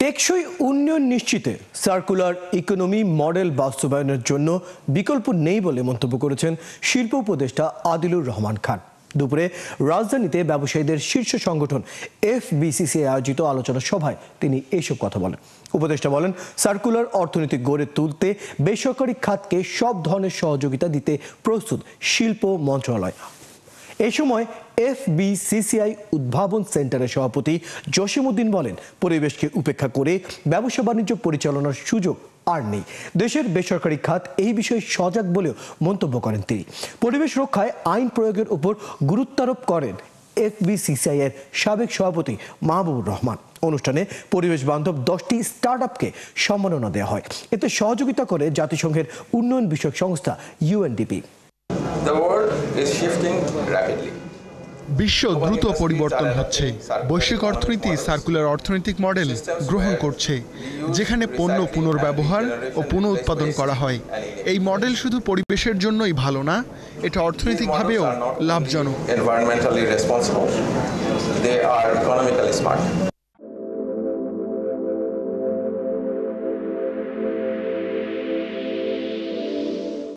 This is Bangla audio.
টেকসই উন্নয়ন নিশ্চিতে সার্কুলার ইকোনমি মডেল বাস্তবায়নের জন্য বিকল্প নেই বলে মন্তব্য করেছেন শিল্প উপদেষ্টা আদিলুর রহমান খান। দুপুরে রাজধানীতে ব্যবসায়ীদের শীর্ষ সংগঠন FBCCI আয়োজিত আলোচনা সভায় তিনি এসব কথা বলেন। উপদেষ্টা বলেন, সার্কুলার অর্থনীতি গড়ে তুলতে বেসরকারি খাতকে সব ধরনের সহযোগিতা দিতে প্রস্তুত শিল্প মন্ত্রণালয়। এ সময় FBCCI উদ্ভাবন সেন্টারের সভাপতি জসিমউদ্দিন বলেন, পরিবেশকে উপেক্ষা করে ব্যবসা বাণিজ্য পরিচালনার সুযোগ আর নেই। দেশের বেসরকারি খাত এই বিষয়ে সজাগ বলেও মন্তব্য করেন তিনি। পরিবেশ রক্ষায় আইন প্রয়োগের উপর গুরুত্বারোপ করেন FBCCI এর সাবেক সভাপতি মাহবুবুর রহমান। অনুষ্ঠানে পরিবেশ বান্ধব 10টি স্টার্টআপকে সম্মাননা দেওয়া হয়। এতে সহযোগিতা করে জাতিসংঘের উন্নয়ন বিষয়ক সংস্থা UNDP। The world is shifting rapidly. বিশ্ব দ্রুত পরিবর্তন হচ্ছে। বৈশ্বিক অর্থনীতি সার্কুলার অর্থনৈতিক মডেল গ্রহণ করছে, যেখানে পণ্য পুনর্ব্যবহার ও পুনঃ উৎপাদন করা হয়। এই মডেল শুধু পরিবেশের জন্যই ভালো না, এটা অর্থনৈতিকভাবেও লাভজনক। Environmentally responsible. They are economically smart.